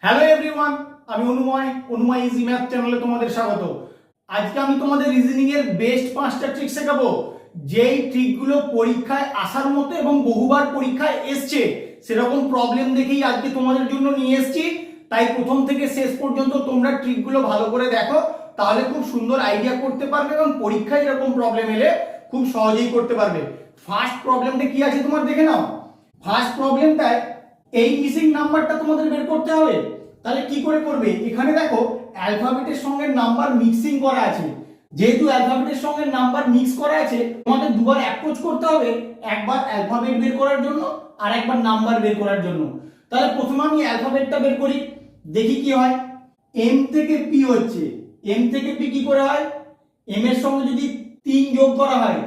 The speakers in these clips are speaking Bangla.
হ্যালো এভরিওয়ান, আমি অনুময় ইজি ম্যাথ চ্যানেলে তোমাদের স্বাগত। আজকে আমি তোমাদের রিজনিং এর বেস্ট 5টা ট্রিক শেখাবো, যেই ট্রিকগুলো পরীক্ষায় আসার মতো এবং বহুবার পরীক্ষায় এসছে সেরকম প্রবলেম দেখেই আজকে তোমাদের জন্য নিয়ে এসেছি। তাই প্রথম থেকে শেষ পর্যন্ত তোমরা ট্রিকগুলো ভালো করে দেখো, তাহলে খুব সুন্দর আইডিয়া করতে পারবে এবং পরীক্ষায় এরকম প্রবলেম এলে খুব সহজেই করতে পারবে। ফার্স্ট প্রবলেমটা কি আছে তোমার দেখে নাও। ফার্স্ট প্রবলেমটায় এই মিসিং নাম্বারটা তোমাদের বের করতে হবে। তাহলে কি করে করবে, এখানে দেখো অ্যালফাবেটের সঙ্গে নাম্বার মিক্সিং করা আছে। যেহেতু অ্যালফাবেটের সঙ্গে নাম্বার মিক্স করা আছে, তোমাদের দুবার অ্যাপ্রোচ করতে হবে, একবার অ্যালফাবেট বের করার জন্য আর একবার নাম্বার বের করার জন্য। তাহলে প্রথমে আমি অ্যালফাবেটটা বের করি, দেখি কি হয়। এম থেকে পি হচ্ছে, এম থেকে পি কি করে হয়, এম এর সঙ্গে যদি 3 যোগ করা হয়,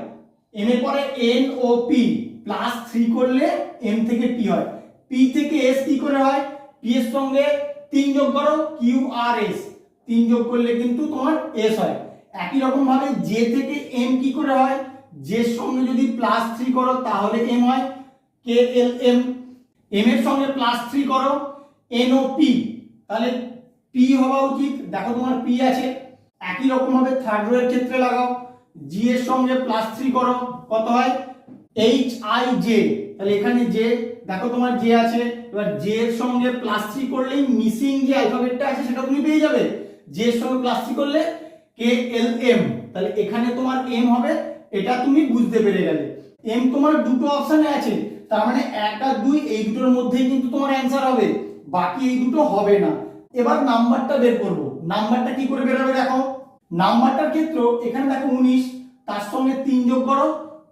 এম এর পরে এন ও পি প্লাস 3 করলে এম থেকে পি হয়। পি থেকে এস কি করে হয়, পি এর সঙ্গে 3 যোগ করো, কিউ আর এস 3 যোগ করলে কিন্তু তোমার এস হয়। একই রকম ভাবে জে থেকে এম কি করে হয়, জে এর সঙ্গে যদি প্লাস 3 করো তাহলে এম হয়, কে এল এম। এম এর সঙ্গে প্লাস 3 করো, এন ও পি, তাহলে পি হওয়া উচিত, দেখো তোমার পি আছে। একই রকম ভাবে থার্ড রো এর ক্ষেত্রে লাগাও, জি এর সঙ্গে প্লাস 3 করো, কত হয়, এইচ আই জে, তাহলে এখানে জে, দেখো তোমার জে আছে। এবার জে এর সঙ্গে প্লাস 3 করলেই মিসিং যে অ্যালফাবেটটা আছে সেটা তুমি পেয়ে যাবে। জে এর সঙ্গে প্লাস 3 করলে কে এল এম, তাহলে এখানে তোমার এম হবে, এটা তুমি বুঝতে পেরে গেলে। এম তোমার দুটো অপশনে আছে, তার মানে 1 আর 2 এই দুটোর মধ্যেই কিন্তু তোমার অ্যানসার হবে, বাকি এই দুটো হবে না। এবার নাম্বারটা বের করব। নাম্বারটা কি করে বের হবে দেখো, নাম্বারটার ক্ষেত্র এখানে দেখো 19, তার সঙ্গে 3 যোগ করো,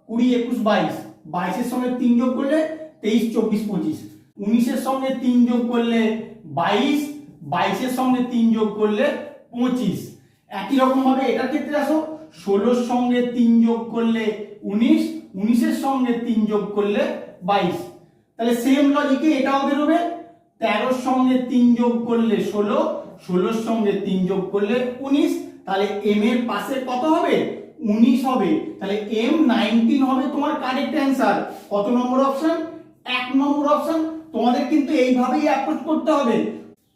20 21 22, 22 এর সঙ্গে 3 যোগ করলে 23 24 25, 19 এর সঙ্গে 3 যোগ করলে 22, 22 এর সঙ্গে 3 যোগ করলে 25। একই রকম ভাবে এটার ক্ষেত্রে আসো, 16 এর সঙ্গে 3 যোগ করলে 19, 19 এর সঙ্গে 3 যোগ করলে 22। তাহলে সেম লজিকে এটাও বেরোবে, 13 এর সঙ্গে 3 যোগ করলে 16, 16 এর সঙ্গে 3 যোগ করলে 19, তাহলে এম এর পাশে কত হবে, 19 হবে। তাহলে এম 19 হবে তোমার কারেক্ট অ্যান্সার। কত নম্বর অপশন, 1 নম্বর অপশন। তোমাদের কিন্তু এইভাবেই অ্যাপ্রোচ করতে হবে।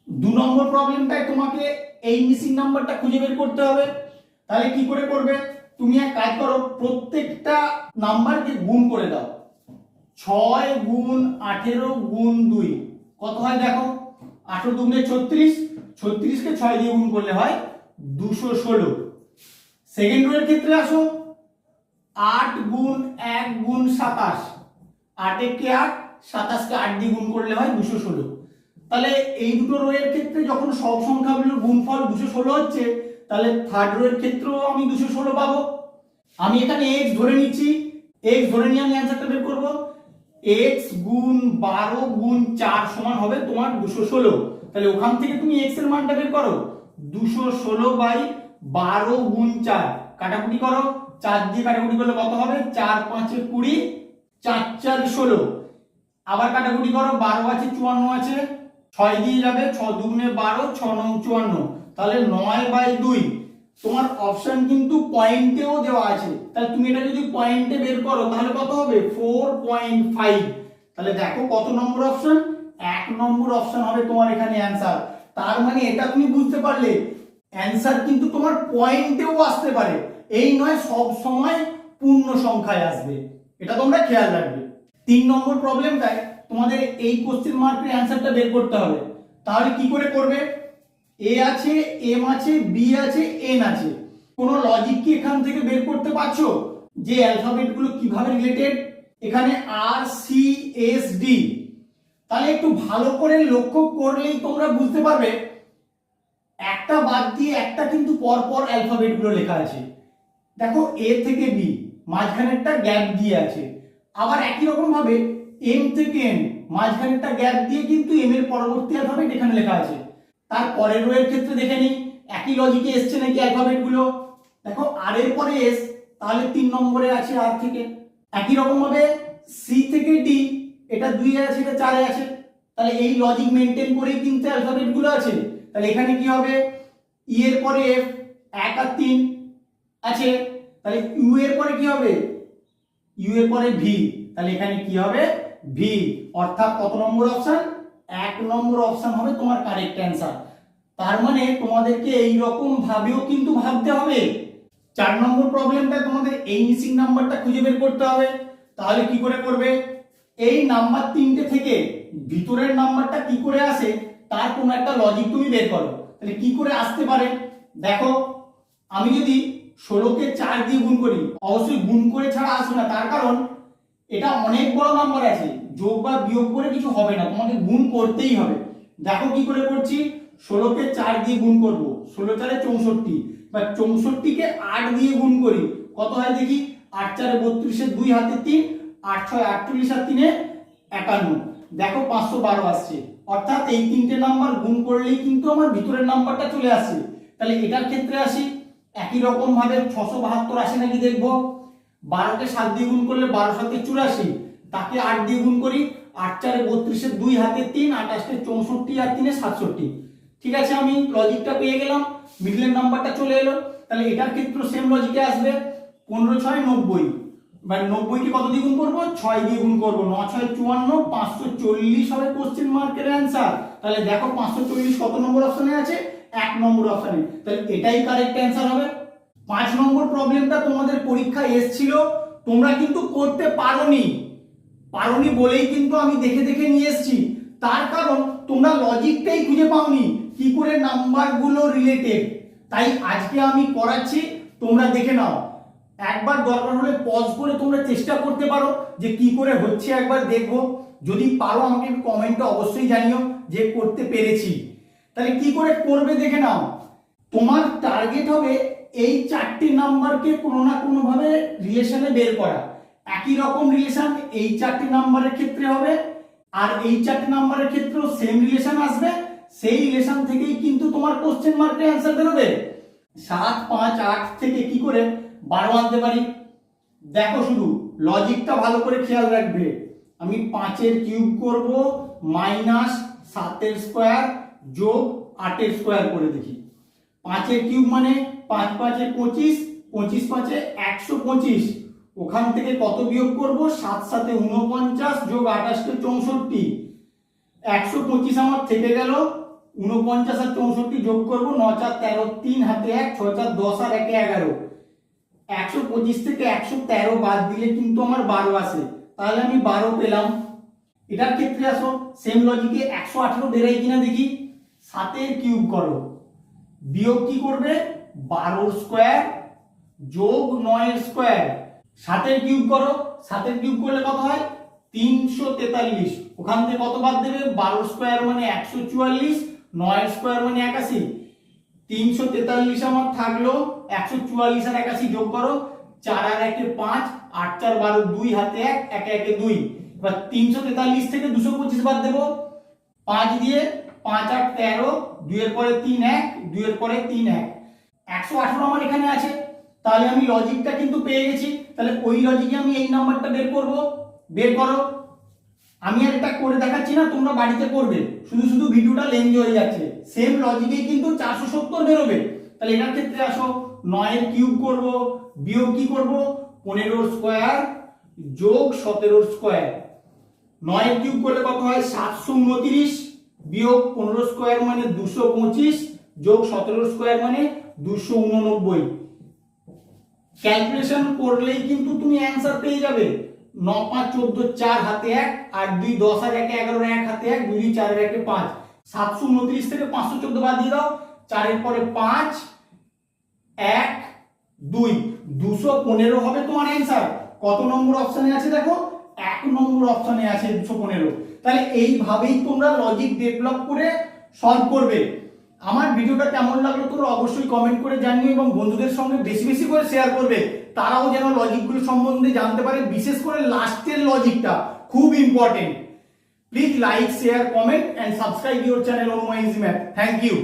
2 নম্বর প্রবলেমটায় তোমাকে এই মিসিং নাম্বারটা খুঁজে বের করতে হবে। তাহলে কি করে করবে, তুমি এক কাজ করো, প্রত্যেকটা নাম্বারকে গুণ করে দাও। 6 গুণ 18 গুণ 2 কত হয় দেখো, 18 দুগুণে 36, 36 কে 6 দিয়ে গুণ করলে হয় 216। সেকেন্ড রো এর ক্ষেত্রে আসো, 8 গুণ 1 গুণ 27, 8 কে 8, 27 কে 8 দিয়ে গুণ করলে হয় 216। তাহলে এই দুটো রো এর ক্ষেত্রে যখন সব সংখ্যাগুলোর গুণফল 216 হচ্ছে, তাহলে থার্ড রো এর ক্ষেত্রেও আমি 216 পাবো। আমি এখানে x ধরে নিচ্ছি, x ধরে নিয়ে আমি অ্যানসারটা বের করব। x গুণ 12 গুণ 4 সমান হবে তোমার 216। তাহলে ওখান থেকে তুমি x এর মানটা বের করো, 216 বাই 12 গুণ 4, কাটাকুটি করো, 4 দিয়ে কাটাকুটি করলে কত হবে, 4 5 এ 20, 4 4 16, আবার কাটাকুটি করো, 12 আছে 54 আছে, 6 দিয়ে যাবে, 6 দুগুণে 12, 6 9 54, তাহলে 9 বাই 2। তোমার অপশন কিন্তু পয়েন্টেও দেওয়া আছে, তাহলে তুমি এটা যদি পয়েন্টে বের করো তাহলে কত হবে, 4.5। তাহলে দেখো কত নম্বর অপশন, 1 নম্বর অপশন হবে তোমার এখানে অ্যানসার। তার মানে এটা তুমি বুঝতে পারলে অ্যানসার কিন্তু তোমার পয়েন্টেও আসতে পারে, এই নয় সব সময় পূর্ণ সংখ্যায় আসবে, এটা তোমরা খেয়াল রাখবে। 3 নম্বর প্রবলেমটায় তোমাদের এই কোশ্চেন মার্কের অ্যানসারটা বের করতে হবে। তাহলে কি করে করবে, এ আছে, এম আছে, বি আছে, এন আছে, কোনো লজিক কি এখান থেকে বের করতে পারছো যে অ্যালফাবেট গুলো কিভাবে রিলেটেড। এখানে আর সি এস ডি, তাহলে একটু ভালো করে লক্ষ্য করলেই তোমরা বুঝতে পারবে, একটা বাদ দিয়ে একটা কিন্তু পরপর অ্যালফাবেট গুলো লেখা আছে। দেখো এ থেকে বি মাঝখানে একটা গ্যাপ দিয়ে আছে, আবার একই রকম ভাবে এম থেকে এন মাঝখানে একটা গ্যাপ দিয়ে কিন্তু এম এর পরবর্তী অ্যালফাবেট এখানে লেখা আছে। তার পরের রো এর ক্ষেত্রে দেখে নিই একই লজিকে এসছে নাকি অ্যালফাবেট গুলো। দেখো আর এর পরে এস, তাহলে 3 নম্বরে আছে আর থেকে। একই রকম ভাবে সি থেকে ডি, এটা 2 এ আছে, এটা 4 এ আছে, তাহলে এই লজিক মেনটেন করেই কিন্তু অ্যালফাবেট গুলো আছে। তাহলে এখানে কি হবে, ই এর পরে এফ 1 আর 3 আছে, তাহলে ইউ এর পরে কি হবে, ইউ এর পরে ভি, তাহলে এখানে কি হবে ভি, অর্থাৎ কত নম্বর অপশন, এক নম্বর অপশন হবে তোমার কারেক্ট অ্যান্সার। তার মানে তোমাদেরকে এই রকম ভাবেও কিন্তু ভাবতে হবে। 4 নম্বর প্রবলেমটা তোমাদের এই মিসিং নাম্বারটা খুঁজে বের করতে হবে। তাহলে কি করে করবে? এই নাম্বার তিনটে থেকে ভিতরের নাম্বারটা কি করে আসে তার কোনো একটা লজিক তুমি বের করো। তাহলে কি করে আসতে পারে দেখো, আমি যদি 16কে 4 দিয়ে গুণ করি, অবশ্যই গুণ করে ছাড়া আসবে না, তার কারণ এটা অনেক বড় নাম্বার আছে, যোগ বা বিয়োগ করে কিছু হবে না, তোমাকে গুণ করতেই হবে। দেখো কি করে করছি, 16কে 4 দিয়ে গুণ করব, 16 4 64, বা 64কে 8 দিয়ে গুণ করি, কত হয় দেখি, 8 4 32, 2 হাতে 3, 8 6 48 আর 3 51, দেখো 512 আসছে। অর্থাৎ এই তিনটে নাম্বার গুণ করলেই কিন্তু আমার ভিতরের নাম্বারটা চলে আসে। তাহলে এটার ক্ষেত্রে আসি, একই রকম ভাবে 672 আসে নাকি দেখবো। 12কে 7 দিয়ে গুণ করলে 12 7 84, তাকে 8 দিয়ে গুণ করি, 8 4 32, 2 হাতে 3, 28 64 আর 3 67। ঠিক আছে, আমি লজিকটা পেয়ে গেলাম, মিডলের নাম্বারটা চলে এলো। তাহলে এটার ক্ষেত্রে সেম লজিকে আসবে, 15 6 90, মানে 90কে কত দিয়ে গুণ করবো, 6 দিয়ে গুণ করবো, 9 6 54, 540 হবে কোশ্চেন মার্কের অ্যান্সার। তাহলে দেখো 540 কত নম্বর অপশনে আছে, 1 নম্বর অপশনে, তাহলে এটাই কারেক্ট অ্যান্সার হবে। 5 নম্বর প্রবলেমটা তোমাদের পরীক্ষায় এসেছিল, তোমরা কিন্তু করতে পারোনি বলেই কিন্তু আমি দেখে দেখে নিয়ে এসেছি। তার কারণ তোমরা লজিকটাই খুঁজে পাওনি কি করে নাম্বারগুলো রিলেটেড। তাই আজকে আমি করাচ্ছি, তোমরা দেখে নাও। একবার দরকার হলে পজ করে তোমরা চেষ্টা করতে পারো যে কি করে হচ্ছে, একবার দেখো। যদি পারো আমাকে কমেন্টে অবশ্যই জানিও যে করতে পেরেছি। তাহলে কি করে করবে দেখে নাও। তোমার টার্গেট হবে এই 4টি নাম্বারকে কোনো না কোনো ভাবে রিলেশনে বের করা। একই রকম রিলেশন এই 4টি নাম্বারের ক্ষেত্রে হবে, আর এই 4টি নাম্বারের ক্ষেত্রেও সেম রিলেশন আসবে। সেই রিলেশন থেকেই কিন্তু তোমার কোশ্চেন মার্কের অ্যান্সার বেরোবে। 7 5 8 থেকে কি করে 12 আনতে পারি, দেখো শুধু লজিকটা ভালো করে খেয়াল রাখবে। আমি 5 এর কিউব করব মাইনাস 7 এর স্কয়ার যোগ 8 এর স্কয়ার করে দেখি। 5 এর কিউব মানে 5 5 এ 25, 25 5 এ 125, ওখান থেকে কত বিয়োগ করব, 7 7 এ 49 যোগ 28 এ 64, 125 আমার থেকে গেল, 49 আর 64 যোগ করব, 9 4 13, 3 হাতে 1, 6 4 10 আর 1 11, 125 থেকে 113 বাদ দিলে কিন্তু আমার 12 আসে। তাহলে আমি 12 পেলাম। এটার ক্ষেত্রে আসো, সেম লজিকে 118 বেরাই কিনা দেখি। 7 এর কিউব করো, বিয়োগ কি করবে, 12 স্কয়ার যোগ 9 এর স্কয়ার। 7 এর কিউব করো, 7 এর কিউব করলে কত হয়, 343, ওখান থেকে কত বাদ দেবে, 12 স্কয়ার মানে 144, 9 এর স্কয়ার মানে 81, 343 আমার থাকলো, 144 আর 81 যোগ করো, 4 আর 1 এ 5, 8 4 12, 2 হাতে 1, 1 1 এ 2। এবার 343 থেকে 225 বাদ দেব, 5 দিয়ে 5 8 13, 2 এর পরে 3 1, 2 এর পরে 3 1, 118 আমার এখানে আছে। তাহলে আমি লজিকটা কিন্তু পেয়ে গেছি। তাহলে ওই লজিকে আমি এই নাম্বারটা বের করব, বের করো। আমি আর এটা করে দেখাচ্ছি না, তোমরা বাড়িতে করবে, শুধু শুধু ভিডিওটা লেন্থি হয়ে যাচ্ছে। সেম লজিকেই কিন্তু 470 বেরোবে। তাহলে এটার ক্ষেত্রে আসো, 9 এর কিউব করব, বিয়োগ কি করব, 15 স্কয়ার যোগ 17 স্কয়ার। 9 এর কিউব করলে কত হয়, 729, বিয়োগ 15 স্কয়ার মানে 225, যোগ 17 স্কয়ার মানে 289। ক্যালকুলেশন করলেই কিন্তু তুমি অ্যানসার পেয়ে যাবে। 9 5 14, 4 হাতে 1, 8 2 10 আর 1 11, 1 হাতে 1, 2 2 4 আর 1 5, 729 থেকে 514 বাদ দিয়ে দাও, 4 এর পরে 5 1 2, 215 হবে তোমার অ্যানসার। কত নম্বর অপশনে আছে দেখো, 1 নম্বর অপশনে আছে 215। তাহলে এইভাবেই তোমরা লজিক ডেভেলপ করে সলভ করবে। আমার ভিডিওটা কেমন লাগলো তোমরা অবশ্যই কমেন্ট করে জানিও, এবং বন্ধুদের সঙ্গে বেশি বেশি করে শেয়ার করবে, তারাও যেন লজিকগুলো সম্বন্ধে জানতে পারে। বিশেষ করে লাস্টের লজিকটা খুব important. Please like, share, comment and subscribe your channel Anumoy easy math. Thank you.